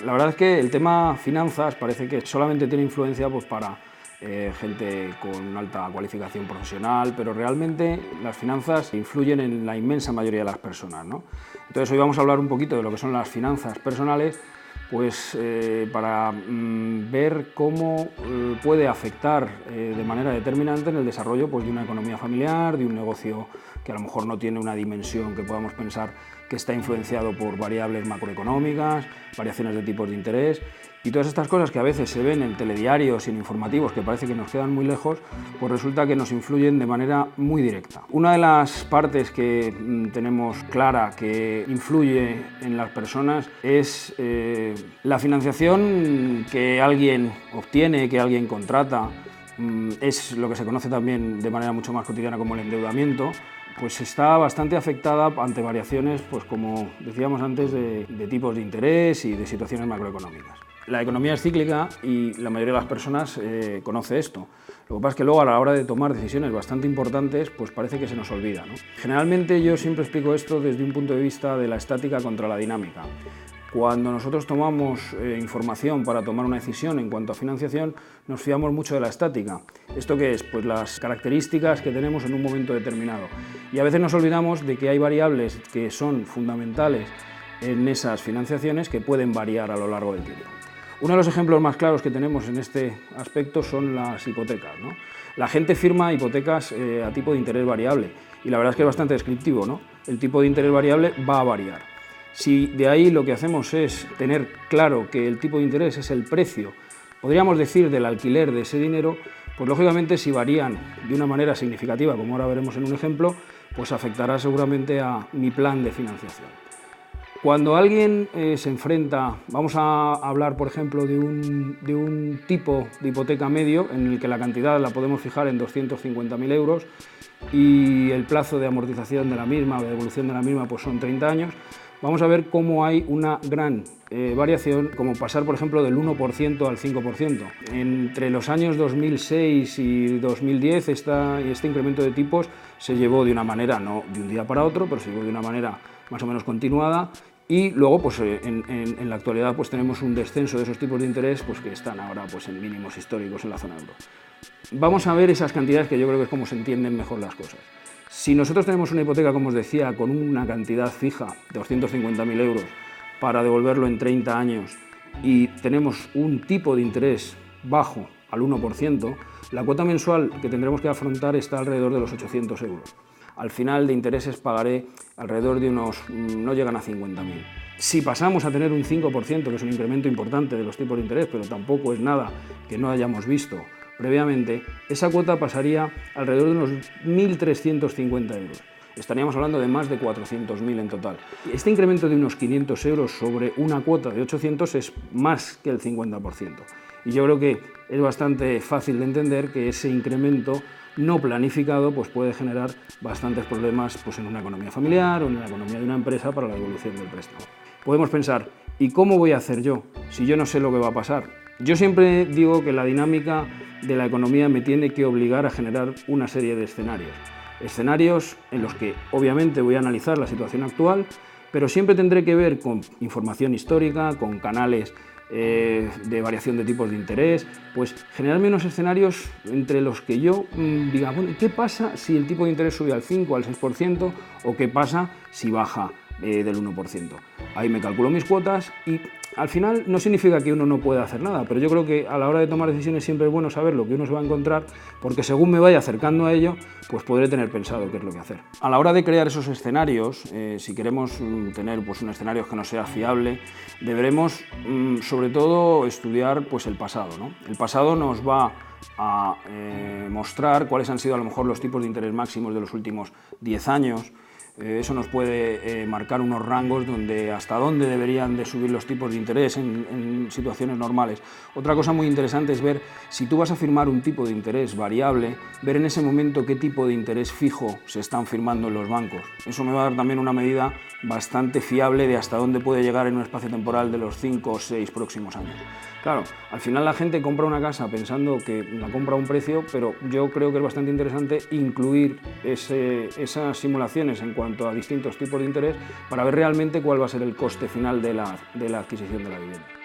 La verdad es que el tema finanzas parece que solamente tiene influencia pues, para gente con alta cualificación profesional, pero realmente las finanzas influyen en la inmensa mayoría de las personas, ¿no? Entonces hoy vamos a hablar un poquito de lo que son las finanzas personales, pues para ver cómo puede afectar de manera determinante en el desarrollo pues, de una economía familiar, de un negocio que a lo mejor no tiene una dimensión que podamos pensar que está influenciado por variables macroeconómicas, variaciones de tipos de interés y todas estas cosas que a veces se ven en telediarios y en informativos que parece que nos quedan muy lejos, pues resulta que nos influyen de manera muy directa. Una de las partes que tenemos clara que influye en las personas es la financiación que alguien obtiene, que alguien contrata, es lo que se conoce también de manera mucho más cotidiana como el endeudamiento, pues está bastante afectada ante variaciones, pues como decíamos antes, de tipos de interés y de situaciones macroeconómicas. La economía es cíclica y la mayoría de las personas conoce esto. Lo que pasa es que luego a la hora de tomar decisiones bastante importantes, pues parece que se nos olvida, ¿no? Generalmente yo siempre explico esto desde un punto de vista de la estática contra la dinámica. Cuando nosotros tomamos información para tomar una decisión en cuanto a financiación, nos fiamos mucho de la estática. ¿Esto qué es? Pues las características que tenemos en un momento determinado. Y a veces nos olvidamos de que hay variables que son fundamentales en esas financiaciones que pueden variar a lo largo del tiempo. Uno de los ejemplos más claros que tenemos en este aspecto son las hipotecas, ¿no? La gente firma hipotecas a tipo de interés variable y la verdad es que es bastante descriptivo, ¿no? El tipo de interés variable va a variar. Si de ahí lo que hacemos es tener claro que el tipo de interés es el precio, podríamos decir, del alquiler de ese dinero, pues lógicamente si varían de una manera significativa, como ahora veremos en un ejemplo, pues afectará seguramente a mi plan de financiación. Cuando alguien se enfrenta, vamos a hablar por ejemplo de un tipo de hipoteca medio en el que la cantidad la podemos fijar en 250.000 euros y el plazo de amortización de la misma o de devolución de la misma pues son 30 años, vamos a ver cómo hay una gran variación, como pasar por ejemplo del 1% al 5%. Entre los años 2006 y 2010 este incremento de tipos se llevó de una manera, no de un día para otro, pero se llevó de una manera más o menos continuada y luego pues, en la actualidad pues, tenemos un descenso de esos tipos de interés pues, que están ahora pues, en mínimos históricos en la zona euro. Vamos a ver esas cantidades que yo creo que es como se entienden mejor las cosas. Si nosotros tenemos una hipoteca, como os decía, con una cantidad fija de 250.000 euros para devolverlo en 30 años y tenemos un tipo de interés bajo al 1%, la cuota mensual que tendremos que afrontar está alrededor de los 800 euros. Al final de intereses pagaré alrededor de unos, no llegan a 50.000. Si pasamos a tener un 5%, que es un incremento importante de los tipos de interés, pero tampoco es nada que no hayamos visto previamente, esa cuota pasaría alrededor de unos 1.350 euros. Estaríamos hablando de más de 400.000 en total. Este incremento de unos 500 euros sobre una cuota de 800 es más que el 50%. Y yo creo que es bastante fácil de entender que ese incremento no planificado pues puede generar bastantes problemas pues, en una economía familiar o en la economía de una empresa para la devolución del préstamo. Podemos pensar, ¿y cómo voy a hacer yo si yo no sé lo que va a pasar? Yo siempre digo que la dinámica de la economía me tiene que obligar a generar una serie de escenarios. Escenarios en los que obviamente voy a analizar la situación actual, pero siempre tendré que ver con información histórica, con canales de variación de tipos de interés, pues generarme unos escenarios entre los que yo diga, bueno, ¿qué pasa si el tipo de interés sube al 5 al 6% o qué pasa si baja del 1%? Ahí me calculo mis cuotas y al final no significa que uno no pueda hacer nada, pero yo creo que a la hora de tomar decisiones siempre es bueno saber lo que uno se va a encontrar, porque según me vaya acercando a ello, pues podré tener pensado qué es lo que hacer. A la hora de crear esos escenarios, si queremos tener pues, un escenario que nos sea fiable, deberemos sobre todo estudiar pues, el pasado, ¿no? El pasado nos va a mostrar cuáles han sido a lo mejor los tipos de interés máximos de los últimos 10 años, eso nos puede marcar unos rangos donde hasta dónde deberían de subir los tipos de interés en situaciones normales. Otra cosa muy interesante es ver si tú vas a firmar un tipo de interés variable, ver en ese momento qué tipo de interés fijo se están firmando en los bancos. Eso me va a dar también una medida bastante fiable de hasta dónde puede llegar en un espacio temporal de los 5 o 6 próximos años. Claro, al final la gente compra una casa pensando que la compra a un precio, pero yo creo que es bastante interesante incluir esas simulaciones en cuanto a distintos tipos de interés para ver realmente cuál va a ser el coste final de la adquisición de la vivienda.